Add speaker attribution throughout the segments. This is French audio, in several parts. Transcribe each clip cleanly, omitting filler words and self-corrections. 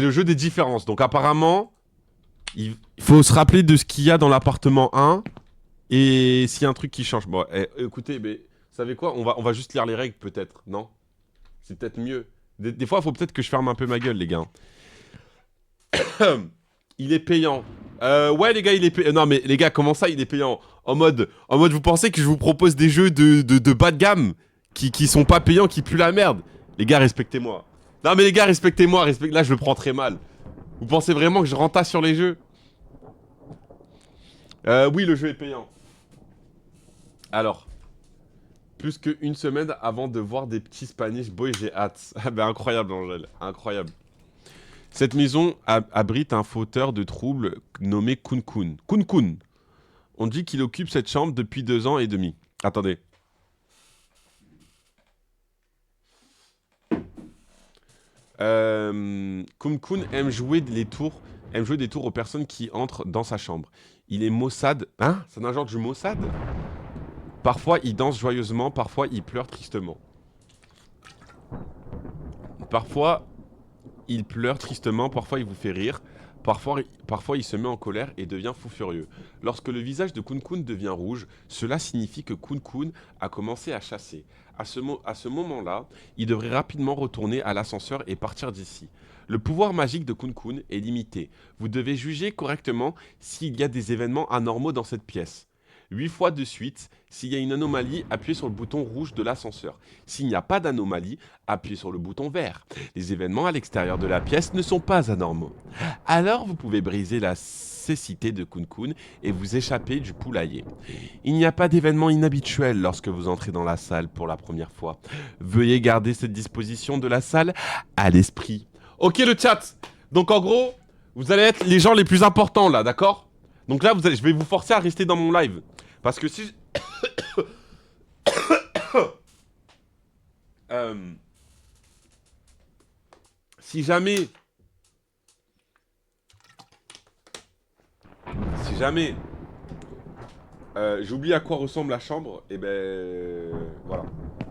Speaker 1: C'est le jeu des différences. Donc apparemment, il faut se rappeler de ce qu'il y a dans l'appartement 1 et s'il y a un truc qui change. Bon, écoutez, mais vous savez quoi, on va juste lire les règles peut-être, non? C'est peut-être mieux. Des fois, il faut peut-être que je ferme un peu ma gueule, les gars. Il est payant. Ouais, les gars, il est payant. Non, mais les gars, comment ça, il est payant? En mode, vous pensez que je vous propose des jeux de bas de gamme qui sont pas payants, qui puent la merde? Les gars, respectez-moi. Non, mais les gars, respectez-moi. Là, je le prends très mal. Vous pensez vraiment que je rentasse sur les jeux? Oui, le jeu est payant. Alors, plus qu'une semaine avant de voir des petits Spanish boys, j'ai hâte. Ah ben incroyable, Angèle. Incroyable. Cette maison abrite un fauteur de troubles nommé Kun Kun. Kun Kun. On dit qu'il occupe cette chambre depuis 2 ans et demi. Attendez. Kun Kun aime jouer des tours aux personnes qui entrent dans sa chambre. Il est maussade. Hein? C'est un genre de maussade? Parfois, il danse joyeusement, parfois, il pleure tristement. Parfois, il pleure tristement, parfois, il vous fait rire. Parfois, il se met en colère et devient fou furieux. Lorsque le visage de Kun Kun devient rouge, cela signifie que Kun Kun a commencé à chasser. À ce moment-là, il devrait rapidement retourner à l'ascenseur et partir d'ici. Le pouvoir magique de Kun Kun est limité. Vous devez juger correctement s'il y a des événements anormaux dans cette pièce. 8 fois de suite, s'il y a une anomalie, appuyez sur le bouton rouge de l'ascenseur. S'il n'y a pas d'anomalie, appuyez sur le bouton vert. Les événements à l'extérieur de la pièce ne sont pas anormaux. Alors vous pouvez briser la cécité de Kun Kun et vous échapper du poulailler. Il n'y a pas d'événement inhabituel lorsque vous entrez dans la salle pour la première fois. Veuillez garder cette disposition de la salle à l'esprit. Ok le chat. Donc en gros, vous allez être les gens les plus importants là, d'accord? Donc là, je vais vous forcer à rester dans mon live. Parce que si... Euh, si jamais... Si jamais... j'oublie à quoi ressemble la chambre, et ben... voilà.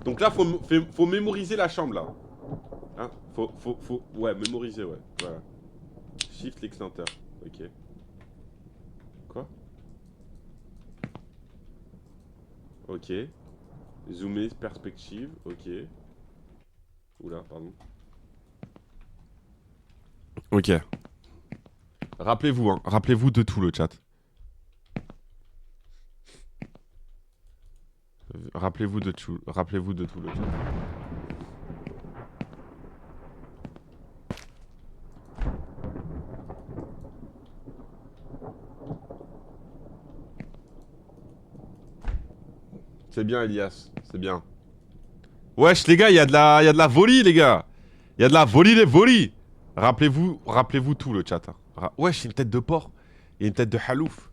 Speaker 1: Donc là, faut mémoriser la chambre, là. Hein, ouais, mémoriser, ouais. Voilà. Shift l'extincteur. Ok. Quoi? Ok. Zoomer, perspective. Ok. Oula, pardon. Ok. Rappelez-vous, hein. Rappelez-vous de tout le chat. Rappelez-vous de tout. Rappelez-vous de tout le chat. C'est bien, Elias. C'est bien. Wesh, les gars, il y a de la volley, les gars. Il y a de la volley, les volley. Rappelez-vous tout le chat. Hein. Wesh, il y a une tête de porc. Il y a une tête de halouf.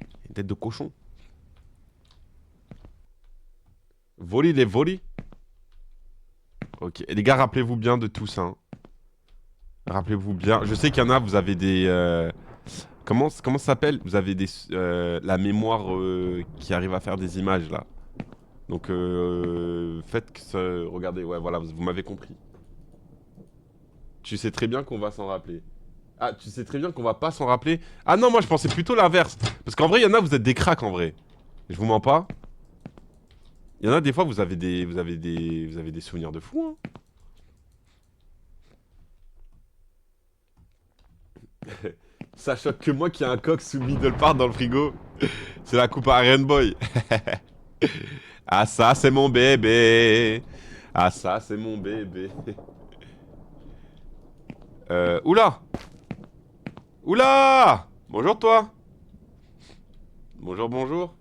Speaker 1: Il y a une tête de cochon. Volley, les volley. Ok. Et les gars, rappelez-vous bien de tout ça. Hein. Rappelez-vous bien. Je sais qu'il y en a, vous avez des... Comment ça s'appelle? Vous avez la mémoire qui arrive à faire des images, là. Donc, faites que ça... Regardez, ouais, voilà, vous m'avez compris. Tu sais très bien qu'on va s'en rappeler. Ah, tu sais très bien qu'on va pas s'en rappeler. Ah non, moi je pensais plutôt l'inverse. Parce qu'en vrai, il y en a, vous êtes des cracks en vrai. Je vous mens pas. Il y en a des fois, vous avez des souvenirs de fou. Hein. Ça choque que moi qui ai un coq sous middle part dans le frigo. C'est la coupe à Iron Boy. Ah ça, c'est mon bébé. Ah ça, c'est mon bébé. Oula. Oula. Bonjour toi. Bonjour, bonjour.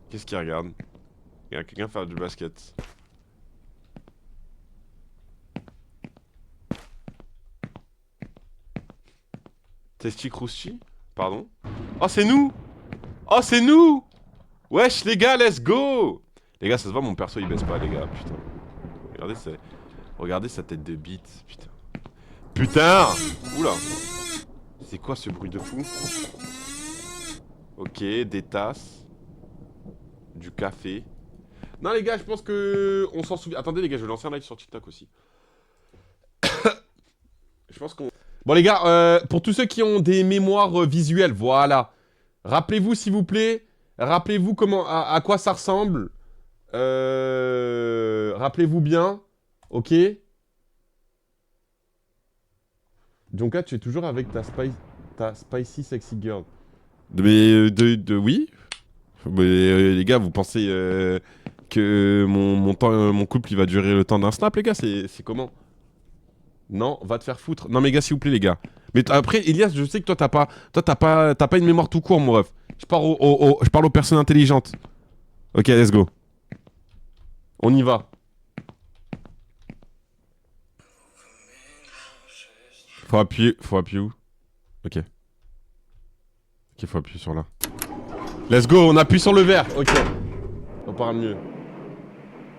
Speaker 1: Qu'est-ce qu'il regarde? Il y a quelqu'un faire du basket. Testi Crousti? Pardon? Oh, c'est nous! Oh, c'est nous! Wesh, les gars, let's go! Les gars, ça se voit, mon perso, il baisse pas, les gars, putain. Regardez sa tête de bite, putain. Putain! Oula! C'est quoi ce bruit de fou? Ok, des tasses. Du café. Non, les gars, je pense que... On s'en souvient... Attendez, les gars, je vais lancer un live sur TikTok aussi. Je pense qu'on... Bon les gars, pour tous ceux qui ont des mémoires visuelles, voilà. Rappelez-vous s'il vous plaît. Rappelez-vous comment, à quoi ça ressemble. Rappelez-vous bien. Ok. Jonka, tu es toujours avec ta spicy sexy girl. Mais oui. Mais les gars, vous pensez que mon couple il va durer le temps d'un snap, les gars? C'est comment? Non, va te faire foutre. Non mais gars, s'il vous plaît, les gars. Mais après, Elias, je sais que toi t'as pas une mémoire tout court, mon ref. Je parle aux personnes intelligentes. Ok, let's go. On y va. Faut appuyer où? Ok. Ok, faut appuyer sur là. Let's go, on appuie sur le vert. Ok. On parle mieux.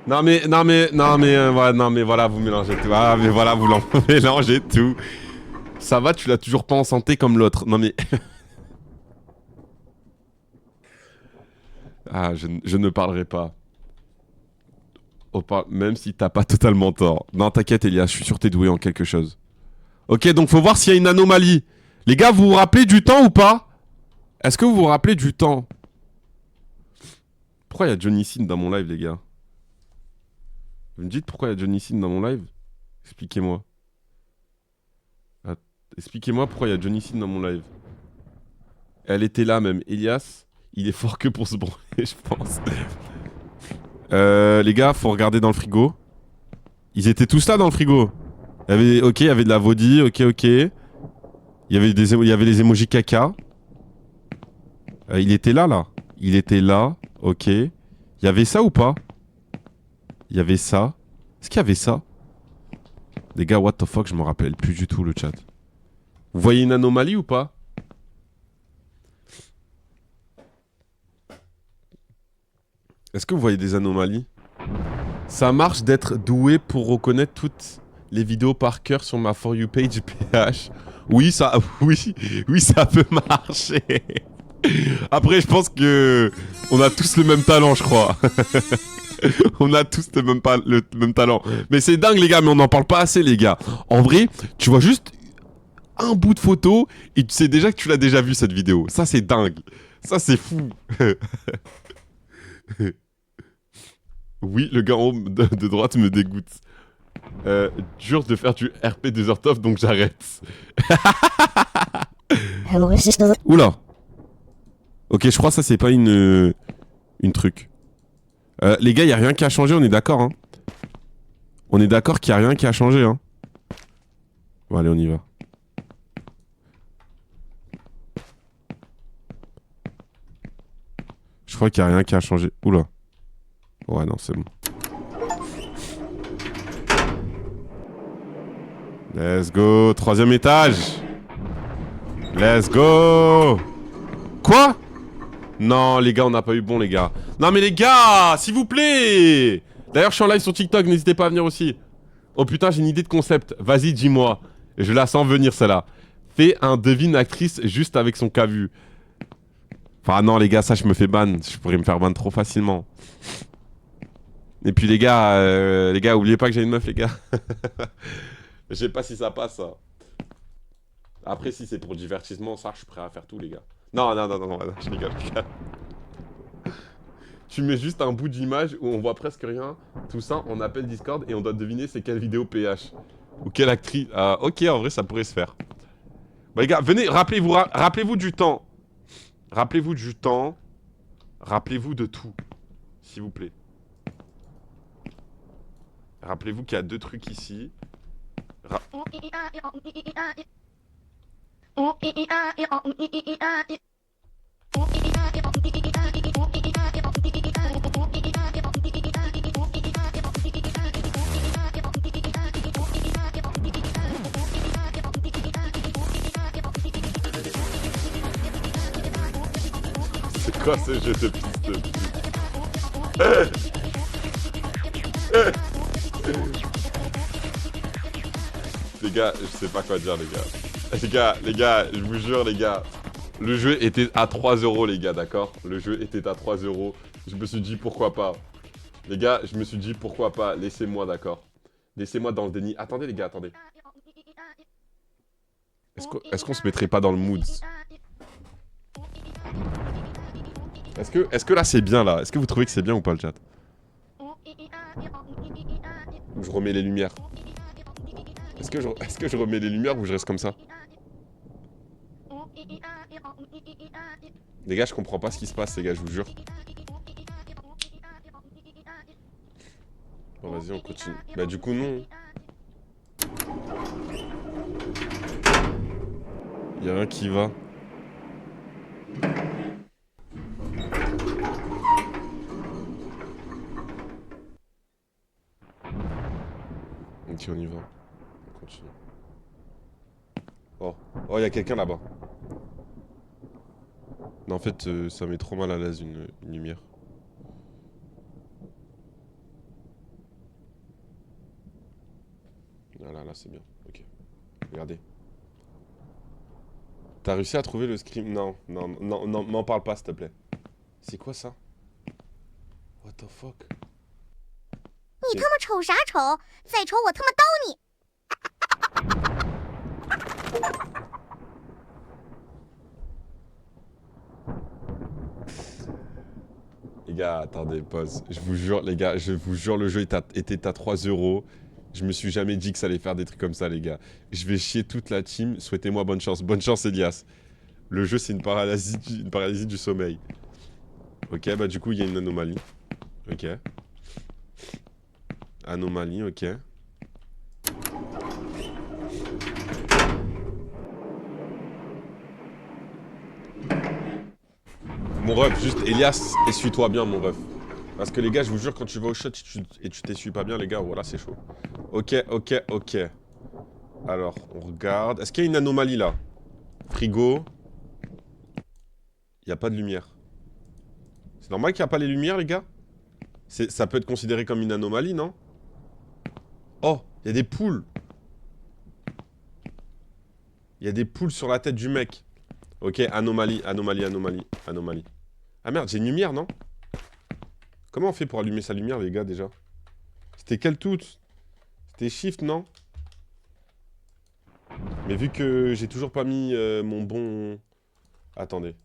Speaker 1: Non mais voilà, vous mélangez tout. Ah mais voilà, vous mélangez tout. Ça va, tu l'as toujours pas en santé comme l'autre. Non mais... Ah, je ne parlerai pas. Même si t'as pas totalement tort. Non, t'inquiète, Elias, je suis sûr que t'es doué en quelque chose. Ok, donc faut voir s'il y a une anomalie. Les gars, vous vous rappelez du temps ou pas? Est-ce que vous vous rappelez du temps? Pourquoi il y a Johnny Sin dans mon live, les gars? Vous me dites pourquoi il y a Johnny Sin dans mon live? Expliquez-moi. Expliquez-moi pourquoi il y a Johnny Sin dans mon live. Elle était là même. Elias, il est fort que pour se branler, je pense. Les gars, faut regarder dans le frigo. Ils étaient tous là dans le frigo. Ok, il y avait de la Vodi, ok. Il y avait les emojis caca. Il était là. Il était là, ok. Il y avait ça ou pas? Il y avait ça. Est-ce qu'il y avait ça? Les gars, what the fuck, je me rappelle plus du tout le chat. Vous voyez une anomalie ou pas? Est-ce que vous voyez des anomalies? Ça marche d'être doué pour reconnaître toutes les vidéos par cœur sur ma For You page PH. Oui, ça peut marcher. Après, je pense que on a tous le même talent, je crois. On a tous le même talent. Mais c'est dingue, les gars, mais on n'en parle pas assez, les gars. En vrai, tu vois juste un bout de photo et tu sais déjà que tu l'as déjà vu, cette vidéo. Ça, c'est dingue. Ça, c'est fou. Oui, le gars en haut de droite me dégoûte. Dur de faire du RP 2h donc j'arrête. Oula. Ok, je crois que ça, c'est pas une truc. Les gars, y a rien qui a changé, on est d'accord, hein. On est d'accord qu'il y a rien qui a changé, hein. Bon, allez, on y va. Je crois qu'il y a rien qui a changé. Oula. Ouais, non, c'est bon. Let's go. 3e étage. Let's go. Quoi? Non, les gars, on n'a pas eu bon, les gars. Non, mais les gars, s'il vous plaît. D'ailleurs, je suis en live sur TikTok, n'hésitez pas à venir aussi. Oh putain, j'ai une idée de concept. Vas-y, dis-moi. Je la sens venir, celle-là. Fais un devine actrice juste avec son cas-vu. Enfin, non, les gars, ça, je me fais ban. Je pourrais me faire ban trop facilement. Et puis, les gars, oubliez pas que j'ai une meuf, les gars. Je sais pas si ça passe, ça. Après, si c'est pour le divertissement, ça, je suis prêt à faire tout, les gars. Non, je rigole. Tu mets juste un bout d'image où on voit presque rien. Tout ça, on appelle Discord et on doit deviner c'est quelle vidéo PH. Ou quelle actrice. Ok, en vrai, ça pourrait se faire. Bah, les gars, venez, rappelez-vous du temps. Rappelez-vous du temps. Rappelez-vous de tout. S'il vous plaît. Rappelez-vous qu'il y a 2 trucs ici. C'est quoi ce jeu de piste? Les gars, je sais pas quoi dire, les gars. Les gars, je vous jure, les gars. Le jeu était à 3 €, les gars, d'accord? Le jeu était à 3 €. Je me suis dit, pourquoi pas? Les gars, je me suis dit, pourquoi pas? Laissez-moi, d'accord? Laissez-moi dans le déni. Attendez, les gars, attendez. Est-ce qu'on se mettrait pas dans le mood? Est-ce que là c'est bien là? Est-ce que vous trouvez que c'est bien ou pas le chat? Ou je remets les lumières? Est-ce que je remets les lumières ou je reste comme ça? Les gars, je comprends pas ce qui se passe, les gars, je vous jure. Bon, vas-y, on continue. Bah, du coup, non. Y'a rien qui va. Ok, on y va. On continue. Oh, oh, y'a quelqu'un là-bas. Non, en fait, ça met trop mal à l'aise une lumière. Voilà, là, c'est bien. Ok. Regardez. T'as réussi à trouver le scream? Non, non, non, non, m'en parle pas, s'il te plaît. C'est quoi ça? What the fuck?
Speaker 2: 你他妈瞅啥瞅？再瞅我他妈刀你！
Speaker 1: Les gars, attendez, pause. Je vous jure, les gars, je vous jure, le jeu était à 3 euros. Je me suis jamais dit que ça allait faire des trucs comme ça, les gars. Je vais chier toute la team. Souhaitez-moi bonne chance. Bonne chance, Elias. Le jeu, c'est une paralysie du sommeil. Ok, bah du coup, il y a une anomalie. Ok. Anomalie, ok. Mon ref, juste, Elias, essuie-toi bien, mon ref. Parce que les gars, je vous jure, quand tu vas au shot et tu t'essuies pas bien, les gars, voilà, c'est chaud. Ok, ok, ok. Alors, on regarde. Est-ce qu'il y a une anomalie, là? Frigo. Il n'y a pas de lumière. C'est normal qu'il n'y a pas les lumières, les gars? Ça peut être considéré comme une anomalie, non? Oh, il y a des poules. Il y a des poules sur la tête du mec. Ok, anomalie, anomalie, anomalie, anomalie. Ah merde, j'ai une lumière, non? Comment on fait pour allumer sa lumière, les gars, déjà? C'était quelle toute? C'était shift, non? Mais vu que j'ai toujours pas mis mon bon... Attendez.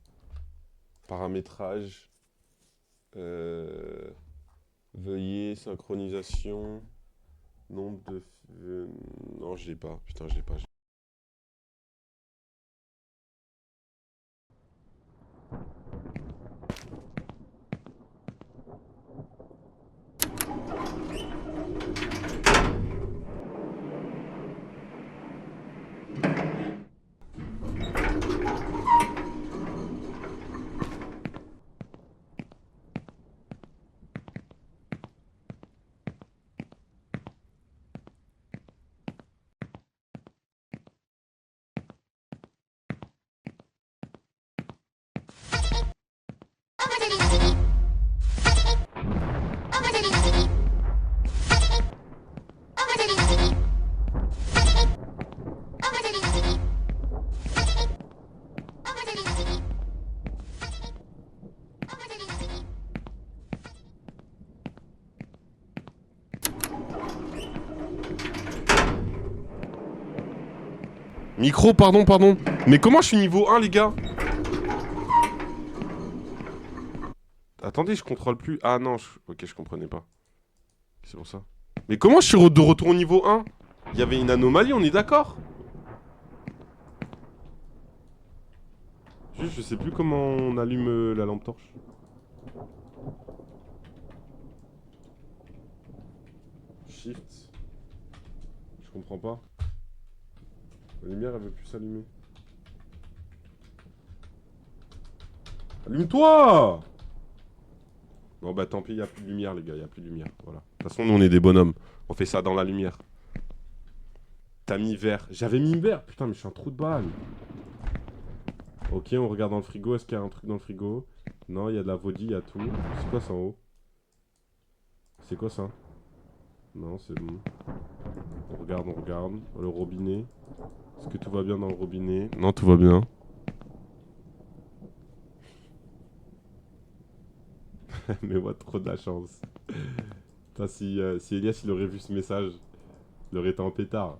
Speaker 1: Paramétrage. Veuillez, synchronisation. Nombre de... non, je l'ai pas. Putain, je l'ai pas. Micro, pardon, pardon. Mais comment je suis niveau 1, les gars? Attendez, je contrôle plus. Ah non, ok, je comprenais pas. C'est pour ça. Mais comment je suis de retour au niveau 1? Il y avait une anomalie, on est d'accord? Juste, je sais plus comment on allume la lampe torche. Shift. Je comprends pas. La lumière, elle veut plus s'allumer. Allume-toi! Bon bah tant pis, y a plus de lumière, les gars, y a plus de lumière. Voilà. De toute façon, nous, on est des bonhommes. On fait ça dans la lumière. T'as mis vert. J'avais mis vert. Putain, mais je suis un trou de balle. Ok, on regarde dans le frigo. Est-ce qu'il y a un truc dans le frigo? Non, il y a de la vodie, il y a tout. C'est quoi ça en haut? C'est quoi ça? Non, c'est bon. On regarde, on regarde. Le robinet. Est-ce que tout va bien dans le robinet? Non, tout va bien. Mais moi, trop de la chance. Putain, si Elias il aurait vu ce message, il aurait été en pétard.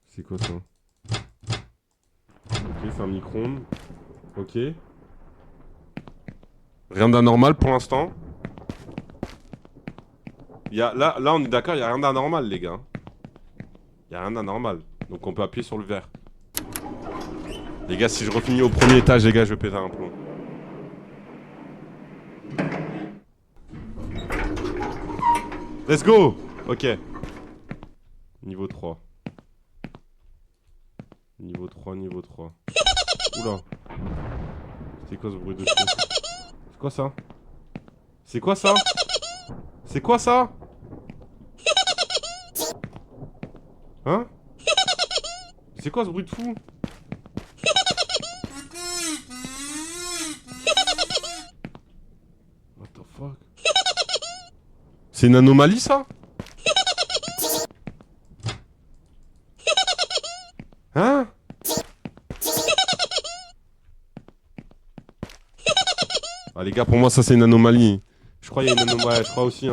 Speaker 1: C'est quoi ça? Ok, c'est un micro-ondes. Ok. Rien d'anormal pour l'instant. Là, on est d'accord, il n'y a rien d'anormal, les gars. Il n'y a rien d'anormal. Donc on peut appuyer sur le verre. Les gars, si je refinis au premier étage, les gars, je vais péter un plomb. Let's go! Ok. Niveau 3. Niveau 3, niveau 3. Oula. C'est quoi ce bruit de fou? C'est quoi ça? C'est quoi ça? C'est quoi ça? Hein? C'est quoi ce bruit de fou? What the fuck? C'est une anomalie ça? Hein? Ah les gars, pour moi ça c'est une anomalie. Je crois qu'il y a une anomalie, je crois aussi.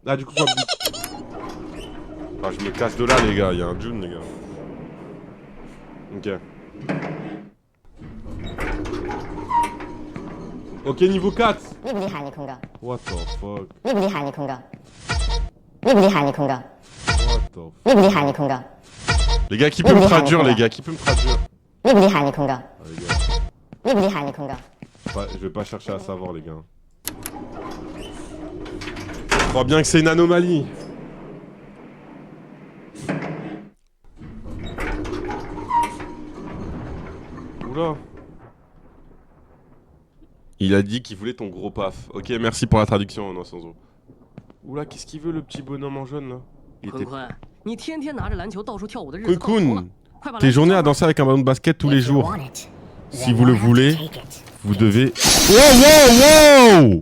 Speaker 1: Ah du coup quoi? Ah je me casse de là les gars, il y a un June les gars. Ok. Ok niveau 4. What the fuck? Les gars, qui peut me traduire les gars? Qui peut me traduire? Ah, les gars. Je vais pas chercher à savoir les gars. Je crois bien que c'est une anomalie. Oula. Il a dit qu'il voulait ton gros paf. Ok, merci pour la traduction, non sans eau. Oula, qu'est-ce qu'il veut le petit bonhomme en jaune là? Il était... Kun, tes journées à danser avec un ballon de basket tous les jours. Si vous le voulez, vous devez... Wow, wow, wow!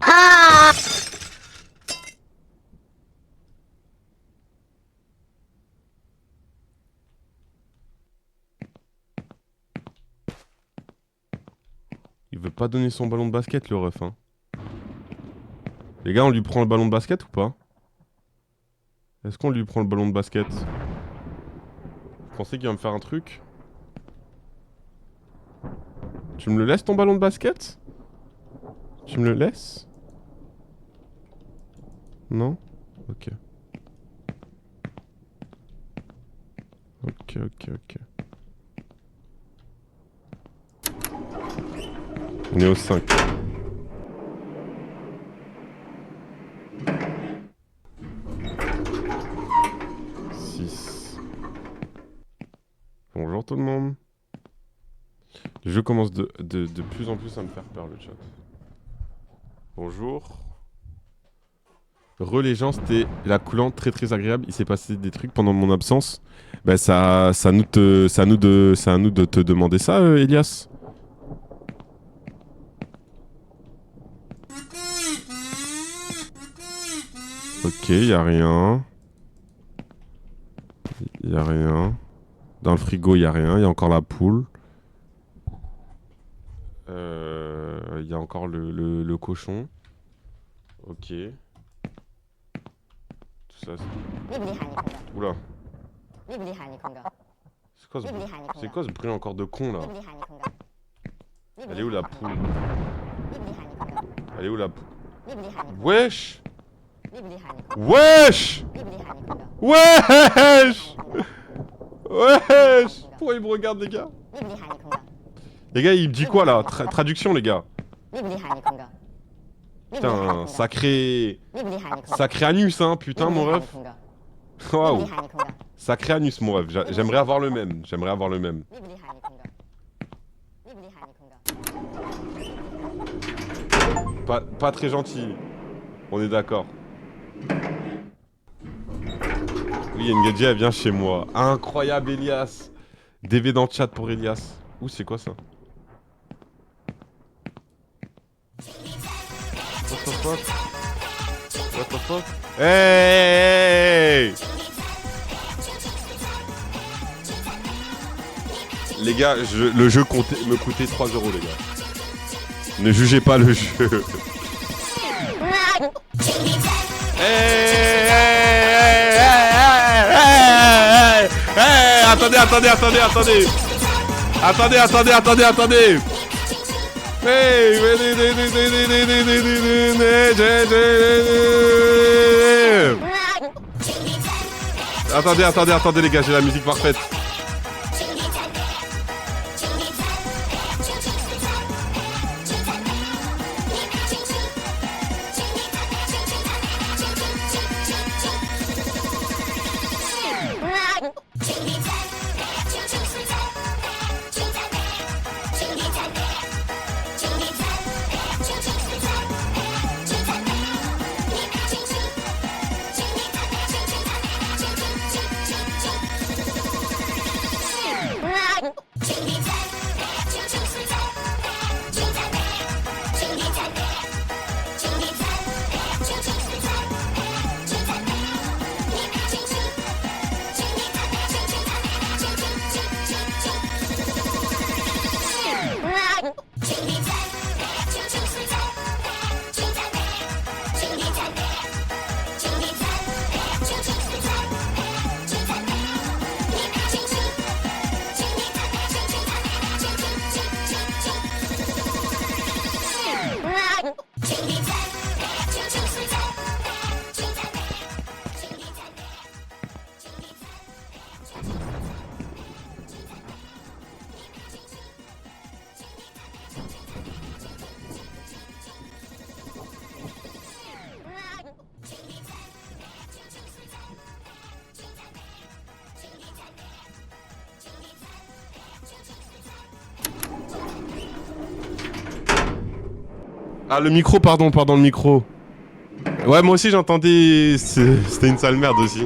Speaker 1: Il veut pas donner son ballon de basket, le ref. Hein. Les gars, on lui prend le ballon de basket ou pas? Est-ce qu'on lui prend le ballon de basket? Vous pensez qu'il va me faire un truc? Tu me le laisses ton ballon de basket? Tu me le laisses? Non? Ok. Ok. On est au 5. Bonjour tout le monde. Le jeu commence de plus en plus à me faire peur le chat. Bonjour. Les gens, c'était la coulante très très agréable. Il s'est passé des trucs pendant mon absence. Bah c'est à nous de te demander ça, Elias. Ok, y a rien. Y a rien. Dans le frigo, y a rien. Y a encore la poule. Y a encore le cochon. Ok. Tout ça. Oula. C'est quoi ce bruit encore de con là? Elle est où la poule? Elle est où la poule? Wesh! Wesh! Wesh! Wesh! Pourquoi il me regarde les gars? Les gars, il me dit quoi là? Traduction les gars. Putain, sacré anus hein, putain mon ref. Waouh. Sacré anus mon ref, j'aimerais avoir le même, Pas très gentil, on est d'accord. Oui, Ngadji, elle vient chez moi. Incroyable Elias. DV dans le chat pour Elias. Ouh, c'est quoi ça? What the fuck? Hey! Les gars, le jeu me coûtait 3 € les gars. Ne jugez pas le jeu. Hey! attendez. Attendez. Hey, attendez les gars, j'ai la musique parfaite. Ah, le micro, pardon, le micro. Ouais, moi aussi j'entendais. C'était une sale merde aussi.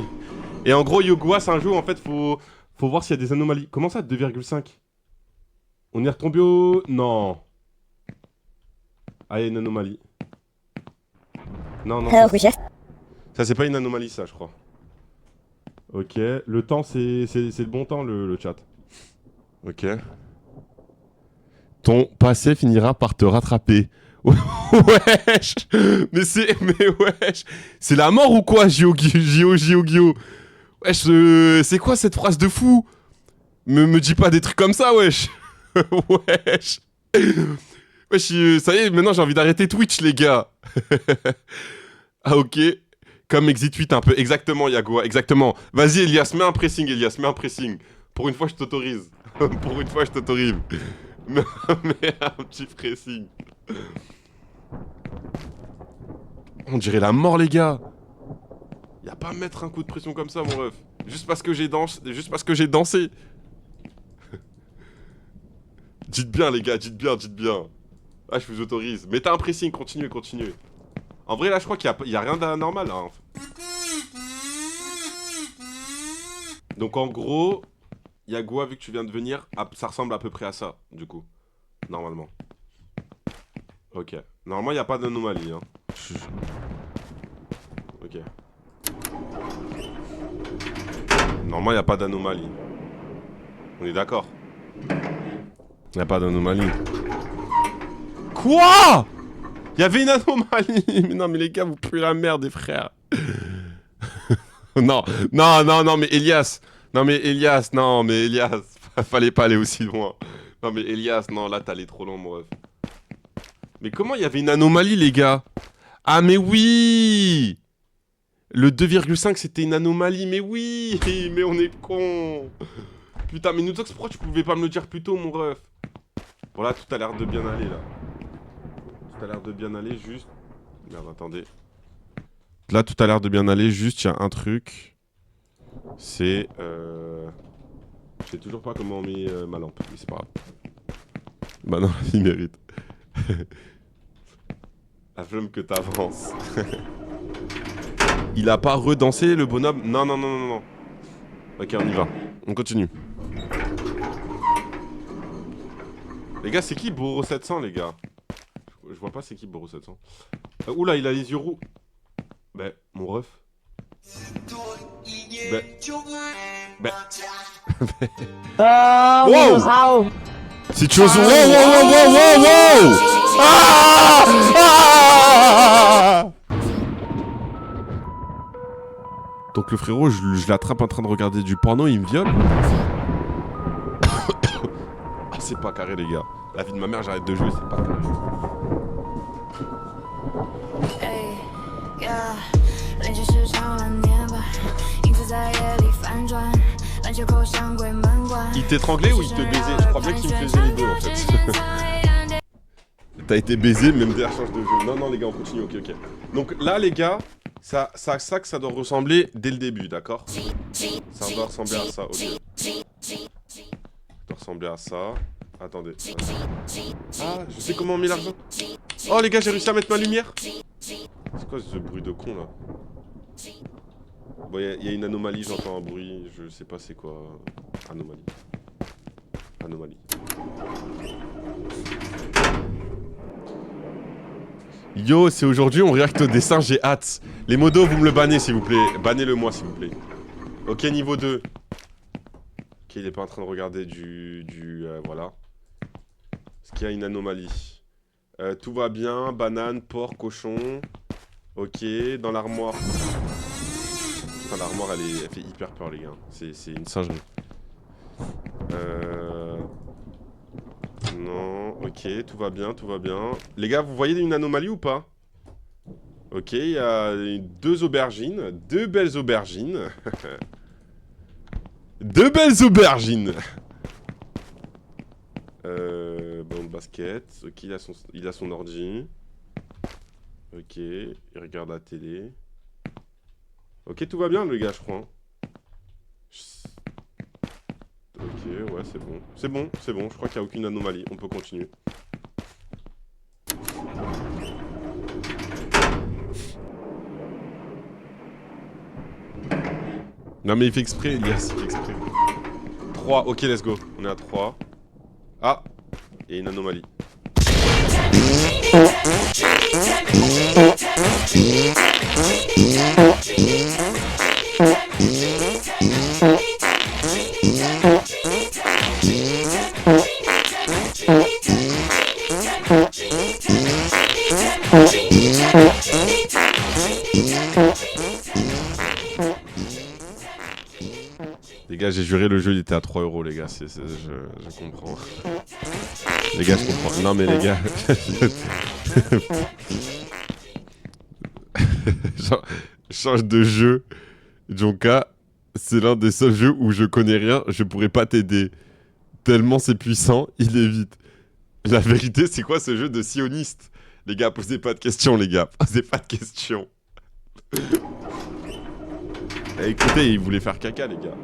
Speaker 1: Et en gros, Yogua, c'est un jeu où en fait, faut voir s'il y a des anomalies. Comment ça, 2,5? On est retombé au. Non. Ah, il y a une anomalie. Non. Ça, c'est pas une anomalie, ça, je crois. Ok. Le temps, c'est le bon temps, le chat. Ok. Ton passé finira par te rattraper. Wesh. Mais wesh. C'est la mort ou quoi, Gio. Wesh, c'est quoi cette phrase de fou? Me dis pas des trucs comme ça, wesh. Wesh. Wesh, ça y est, maintenant j'ai envie d'arrêter Twitch, les gars. Ah, ok. Comme Exit 8 un peu. Exactement, Yagoua, exactement. Vas-y, Elias, mets un pressing, Pour une fois, je t'autorise. Mais un petit pressing. On dirait la mort, les gars. Y'a pas à mettre un coup de pression comme ça, mon ref. Juste parce que j'ai dansé. Dites bien, les gars, dites bien. Ah, je vous autorise. Mettez un pressing, continuez. En vrai, là, je crois qu'il y a rien d'anormal, là. Donc, en gros, Yagoua, vu que tu viens de venir, ça ressemble à peu près à ça, du coup. Normalement. Ok. Normalement, il n'y a pas d'anomalie, hein. Ok. Normalement, il n'y a pas d'anomalie. On est d'accord? Il n'y a pas d'anomalie. Quoi? Il y avait une anomalie. Mais non, mais les gars, vous puez la merde, les frères. Non, mais Elias. Non, mais Elias. Fallait pas aller aussi loin. Non, mais Elias, non, là, t'es allé trop loin, mon ref. Mais comment il y avait une anomalie, les gars? Ah, mais oui! Le 2,5, c'était une anomalie, mais oui! Mais on est con! Putain, mais Nutox, pourquoi tu pouvais pas me le dire plus tôt, mon ref? Bon, là, tout a l'air de bien aller, là. Tout a l'air de bien aller, juste... Merde, attendez. Là, tout a l'air de bien aller, juste, il y a un truc. C'est... Je sais toujours pas comment on met ma lampe, mais c'est pas grave. Bah non, il mérite. La flemme que t'avances. Il a pas redansé le bonhomme? Non. Ok, on y va. On continue. Les gars, c'est qui Boro 700, les gars? Je vois pas c'est qui Boro 700. Oula, il a les yeux roux. Bah, mon ref. Wow! Si tu oses... Wow! Donc le frérot, je l'attrape en train de regarder du porno, il me viole. c'est pas carré, les gars. La vie de ma mère, j'arrête de jouer, c'est pas carré. Il t'étranglait ou il te baisait? Je crois bien qu'il me faisait les deux en fait. T'as été baisé même derrière change de jeu. Non, non, les gars, on continue, ok. Donc là, les gars, ça doit ressembler dès le début, d'accord? Ça doit ressembler à ça, ok. Ça doit ressembler à ça. Attendez. Ah, je sais comment on met l'argent. Oh, les gars, j'ai réussi à mettre ma lumière. C'est quoi ce bruit de con, là? Bon, il y a une anomalie, j'entends un bruit. Je sais pas c'est quoi. Anomalie. Anomalie. Yo, c'est aujourd'hui, on réacte au dessin, j'ai hâte. Les modos, vous me le bannez, s'il vous plaît. Bannez-le moi, s'il vous plaît. Ok, niveau 2. Ok, il est pas en train de regarder voilà. Est-ce qu'il y a une anomalie? Tout va bien, banane, porc, cochon. Ok, dans l'armoire. Putain, l'armoire, elle fait hyper peur, les gars. C'est une singerie. Non, ok, tout va bien, tout va bien. Les gars, vous voyez une anomalie ou pas? Ok, il y a 2 aubergines. 2 belles aubergines. 2 belles aubergines. Bon, basket. Ok, il a son ordi. Ok, il regarde la télé. Ok, tout va bien, le gars, je crois. Ok, ouais, c'est bon. C'est bon, c'est bon. Je crois qu'il n'y a aucune anomalie. On peut continuer. Non, mais il fait exprès, Elias, il fait exprès. 3, ok, let's go. On est à 3. Ah, il y a une anomalie. Les gars, j'ai juré, le jeu il était à 3 €, les gars. Je comprends. Les gars, je comprends. Non, mais les gars. Change de jeu. Jonka, c'est l'un des seuls jeux où je connais rien, je pourrais pas t'aider. Tellement c'est puissant, il évite. La vérité, c'est quoi ce jeu de sioniste? Les gars, posez pas de questions, les gars. Posez pas de questions. Écoutez, il voulait faire caca, les gars.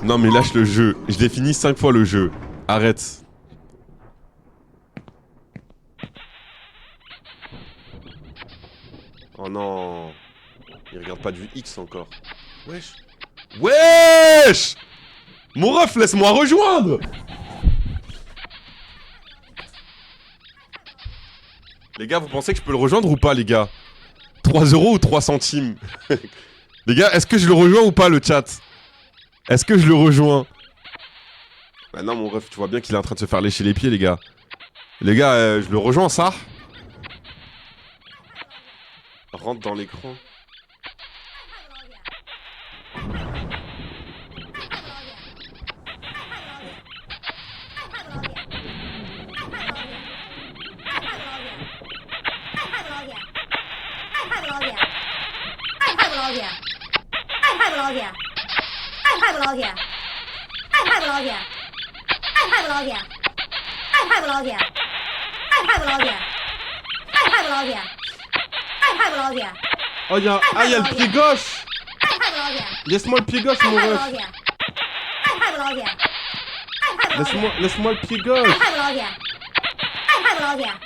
Speaker 1: Non, mais lâche le jeu. Je l'ai fini 5 fois le jeu. Arrête. Oh non. Il regarde pas du X encore. Wesh. Wesh! Mon ref, laisse-moi rejoindre! Les gars, vous pensez que je peux le rejoindre ou pas, les gars? 3 € ou 3 centimes? Les gars, est-ce que je le rejoins ou pas, le chat? Est-ce que je le rejoins? Bah non, mon ref, tu vois bien qu'il est en train de se faire lécher les pieds, les gars. Les gars, je le rejoins, ça? Rentre dans l'écran. Oh, il y a le pied gauche. Laisse-moi le pied gauche, mon ref. Laisse-moi le pied gauche.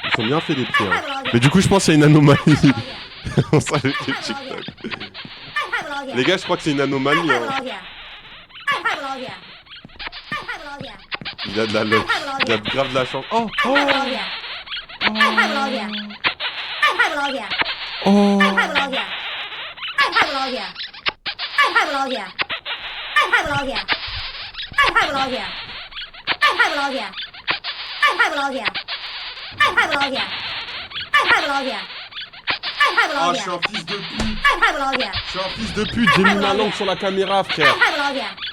Speaker 1: Ils sont bien fait les pieds. Hein. Mais du coup, je pense qu'il y a une anomalie. On s'arrête les TikTok. Les gars, je crois que c'est une anomalie. Hein. Il a de la luck. Il a grave de la chance. Oh, oh. Oh. Oh, je suis un fils de pute. Je suis un fils de pute. J'ai mis ma langue sur la caméra, frère.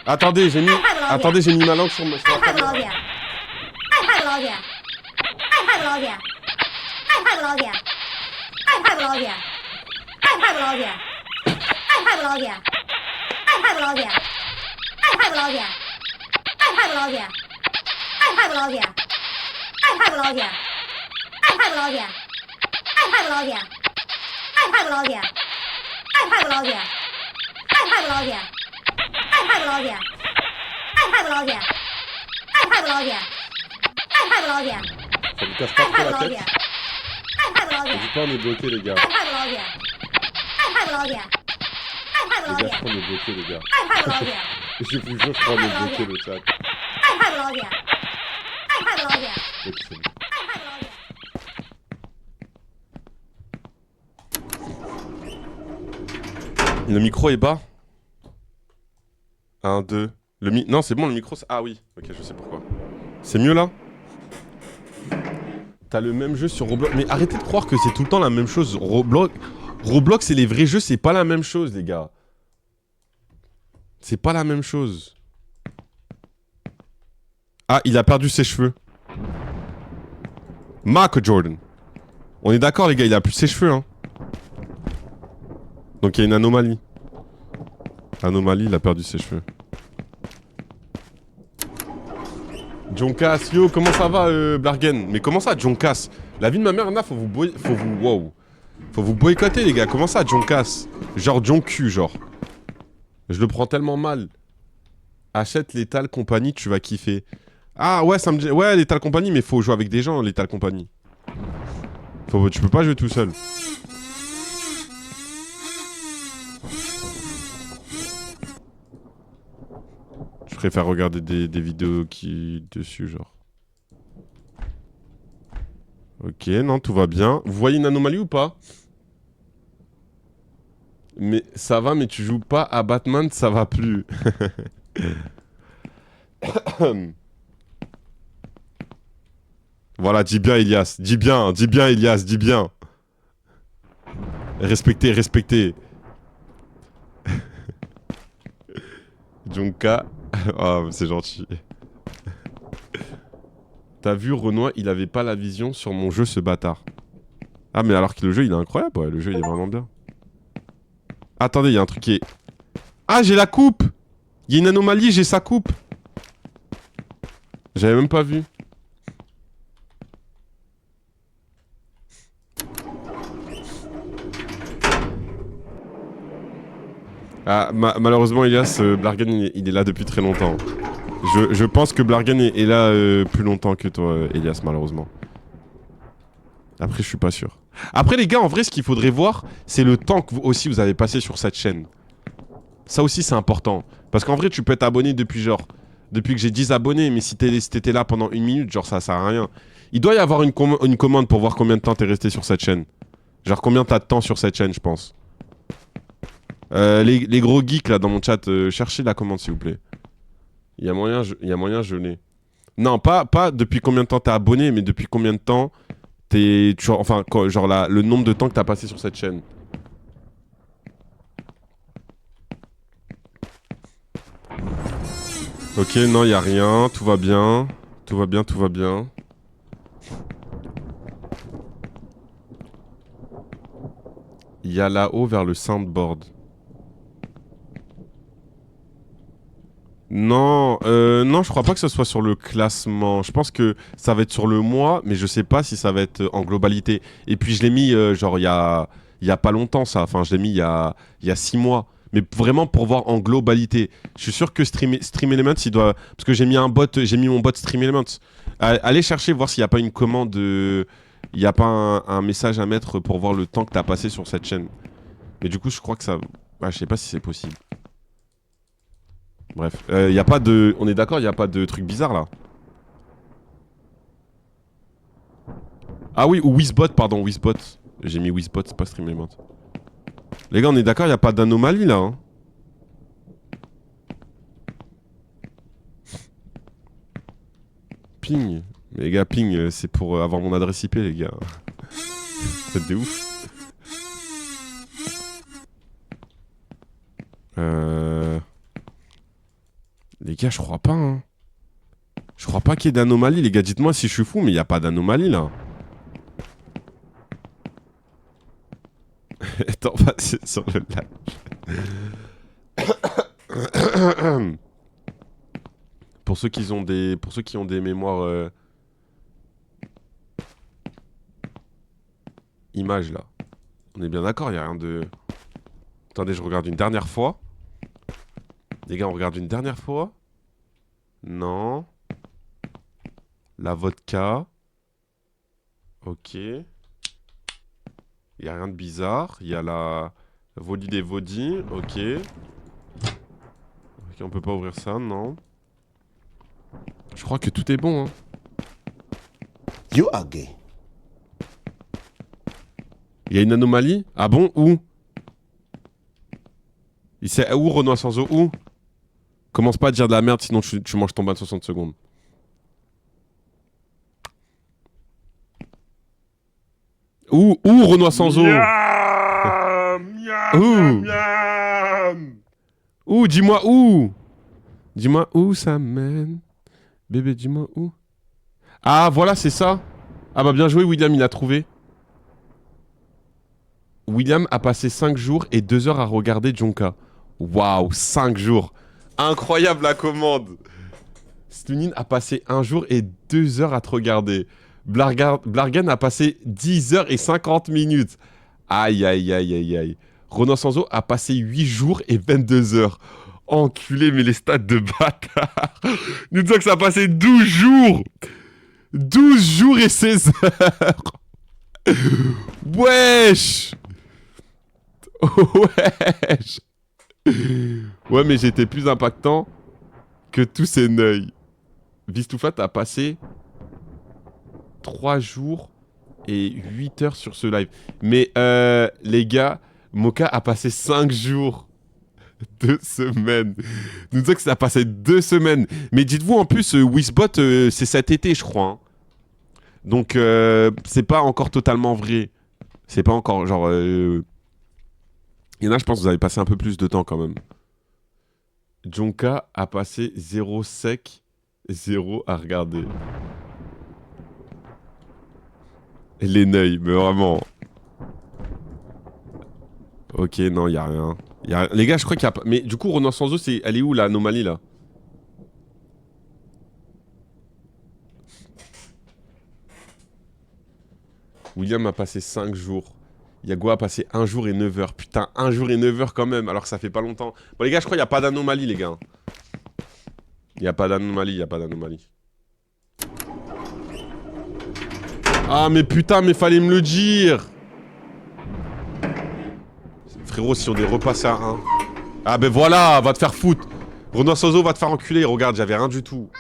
Speaker 1: Attendez, j'ai mis...
Speaker 2: 爱派的老姐，
Speaker 1: Attendez, j'ai mis ma langue sur ma...
Speaker 2: 爱派的老姐，爱派的老姐，爱派的老姐，爱派的老姐，爱派的老姐，爱派的老姐，爱派的老姐，爱派的老姐，爱派的老姐，爱派的老姐，爱派的老姐，爱派的老姐，爱派的老姐，爱派的老姐，爱派的老姐，爱派的老姐，爱派的老姐，爱派的老姐。爱派的老姐，爱派的老姐，爱派的老姐，
Speaker 1: Ça vous casse
Speaker 2: 爱
Speaker 1: pas
Speaker 2: 派
Speaker 1: trop
Speaker 2: 的
Speaker 1: la
Speaker 2: 老姐，
Speaker 1: tête?
Speaker 2: 爱派的老姐，
Speaker 1: N'hésitez pas, on est bloqué, les gars.
Speaker 2: 爱派的老姐，爱派的老姐，爱派的
Speaker 1: Les
Speaker 2: 老
Speaker 1: gars,
Speaker 2: 姐，
Speaker 1: je crois qu'on est bloqué, les gars.
Speaker 2: 爱派的老姐，
Speaker 1: Je vous jure, je crois qu'on est bloqué, le chat.
Speaker 2: 爱派的老姐，爱派的老姐，
Speaker 1: Ok, c'est bon.
Speaker 2: 爱派的老姐。
Speaker 1: Le micro est bas. 1, 2. Non, c'est bon, le micro... Ah oui, ok, je sais pourquoi. C'est mieux, là? T'as le même jeu sur Roblox. Mais arrêtez de croire que c'est tout le temps la même chose. Roblox et les vrais jeux, c'est pas la même chose, les gars. C'est pas la même chose. Ah, il a perdu ses cheveux. Mark Jordan. On est d'accord, les gars, il a plus ses cheveux, hein. Donc il y a une anomalie. Anomalie, il a perdu ses cheveux. Jonkas, yo, comment ça va, Blargen? Mais comment ça, Jonkas? La vie de ma mère, là, faut vous boycotter, les gars. Comment ça, Jonkas? Genre Jonku, genre. Je le prends tellement mal. Achète Lethal Company, tu vas kiffer. Ah ouais, ça me dit... Ouais, Lethal Company, mais faut jouer avec des gens, Lethal Company. Tu peux pas jouer tout seul. Je préfère regarder des vidéos dessus, genre. Ok, non, tout va bien. Vous voyez une anomalie ou pas? Mais ça va, mais tu joues pas à Batman, ça va plus. Voilà, dis bien, Elias. Dis bien, Elias, dis bien. Respectez, respectez. Jonka. Oh, c'est gentil. T'as vu, Renoir, il avait pas la vision sur mon jeu, ce bâtard. Ah, mais alors que le jeu, il est incroyable, ouais. Le jeu, il est vraiment bien. Attendez, il y a un truc qui est... Ah, j'ai la coupe! Il y a une anomalie, j'ai sa coupe. J'avais même pas vu. Ah, malheureusement, Elias, Blargan, il est là depuis très longtemps. Je pense que Blargan est là plus longtemps que toi, Elias, malheureusement. Après, je suis pas sûr. Après, les gars, en vrai, ce qu'il faudrait voir, c'est le temps que vous avez passé sur cette chaîne. Ça aussi, c'est important. Parce qu'en vrai, tu peux t'abonner depuis genre... Depuis que j'ai 10 abonnés, mais si t'étais là pendant 1 minute, genre, ça sert à rien. Il doit y avoir une commande pour voir combien de temps t'es resté sur cette chaîne. Genre, combien t'as de temps sur cette chaîne, je pense. Les gros geeks là dans mon chat, cherchez la commande s'il vous plaît. Il y a moyen, je l'ai. Non, pas depuis combien de temps t'es abonné, mais depuis combien de temps t'es... Enfin, genre le nombre de temps que t'as passé sur cette chaîne. Ok, non, il y a rien, tout va bien. Tout va bien, tout va bien. Il y a là-haut vers le soundboard. Non, non, je crois pas que ce soit sur le classement. Je pense que ça va être sur le mois, mais je sais pas si ça va être en globalité. Et puis je l'ai mis genre il y a pas longtemps ça. Enfin, je l'ai mis il y a 6 mois. Mais vraiment pour voir en globalité. Je suis sûr que Stream Elements, il doit... Parce que j'ai mis mon bot Stream Elements. Allez chercher, voir s'il n'y a pas une commande... Il n'y a pas un message à mettre pour voir le temps que tu as passé sur cette chaîne. Mais du coup, je crois que ça... Ah, je sais pas si c'est possible. Bref, y a pas de... On est d'accord, il n'y a pas de truc bizarre là. Ah oui, ou Wizbot, pardon, Wizbot. J'ai mis Wizbot, c'est pas Stream Element. Les gars, on est d'accord, il n'y a pas d'anomalie là. Hein. Ping. Mais les gars, ping, c'est pour avoir mon adresse IP, les gars. C'est de ouf. Les gars, je crois pas, hein. Je crois pas qu'il y ait d'anomalie, les gars. Dites-moi si je suis fou, mais il y a pas d'anomalie, là. Attends, passer sur le live. Pour ceux qui ont des mémoires images là. On est bien d'accord, il y a rien de. Attendez, je regarde une dernière fois. Les gars, on regarde une dernière fois. Non. La vodka. Ok. Il y a rien de bizarre. Il y a la Voli des Vodi. Ok. Ok, on peut pas ouvrir ça, non. Je crois que tout est bon, hein.
Speaker 3: You are gay.
Speaker 1: Il y a une anomalie? Ah bon? Où? Il sait où, Renoir sans eau? Où? Commence pas à dire de la merde, sinon tu manges ton bain de 60 secondes. Où, Renoir sans eau? Où? Dis-moi où? Dis-moi où ça mène? Bébé, dis-moi où? Ah, voilà, c'est ça. Ah bah bien joué, William, il a trouvé. William a passé 5 jours et 2 heures à regarder Jonka. Waouh, 5 jours. Incroyable la commande. Slunin a passé 1 jour et 2 heures à te regarder. Blargan a passé 10 heures et 50 minutes. Aïe, aïe, aïe, aïe, aïe. Ronan Sanzo a passé 8 jours et 22 heures. Enculé, mais les stats de bâtard. Nous disons que ça a passé 12 jours. 12 jours et 16 heures. Wesh. Wesh. Ouais, mais j'étais plus impactant que tous ces neuils. Vistoufat a passé 3 jours et 8 heures sur ce live. Mais les gars, Moka a passé 5 jours. 2 semaines. Nous disons que ça a passé 2 semaines. Mais dites-vous en plus, Wizbot, c'est cet été, je crois. Hein. Donc, c'est pas encore totalement vrai. C'est pas encore, genre... Il y en a, je pense, que vous avez passé un peu plus de temps quand même. Jonka a passé 0 sec, 0 à regarder. Et les neuils, mais vraiment. Ok, non, y a rien. Les gars, je crois qu'il y a pas... Mais du coup, Ronan Sanzo, elle est où l'anomalie là? William a passé 5 jours. Yago a passé 1 jour et 9 heures. Putain, 1 jour et 9 heures quand même, alors que ça fait pas longtemps. Bon les gars, je crois qu'il n'y a pas d'anomalie, les gars. Il n'y a pas d'anomalie, il n'y a pas d'anomalie. Ah mais putain, mais fallait me le dire. Frérot, si on est repassé à 1. Ah ben voilà, va te faire foutre. Renoir Sozo va te faire enculer, regarde, j'avais rien du tout.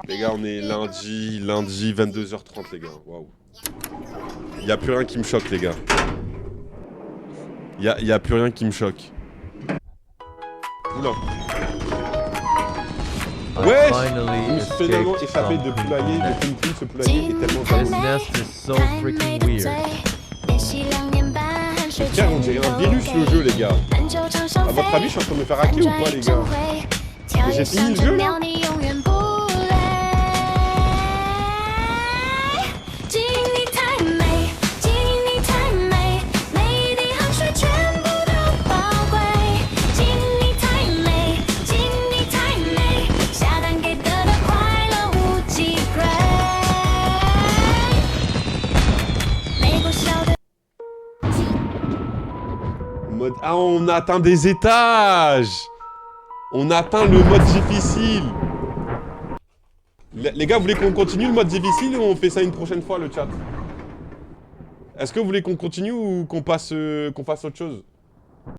Speaker 1: Les gars, on est lundi 22h30 les gars, waouh. Y a plus rien qui me choque les gars. Y a plus rien qui me choque. Oula. Wesh, je me suis finalement échappé de poulailler, de Ping ce poulailler est tellement
Speaker 4: This
Speaker 1: dingue.
Speaker 4: nest is so freaking weird.
Speaker 1: Tiens, on dirait un virus le jeu les gars. À votre avis, je suis en train de me faire hacker ou pas les gars? Mais j'ai fini le jeu là. Ah, on a atteint des étages. On a atteint le mode difficile. Les gars, vous voulez qu'on continue le mode difficile ou on fait ça une prochaine fois, le chat? Est-ce que vous voulez qu'on continue ou qu'on fasse autre chose?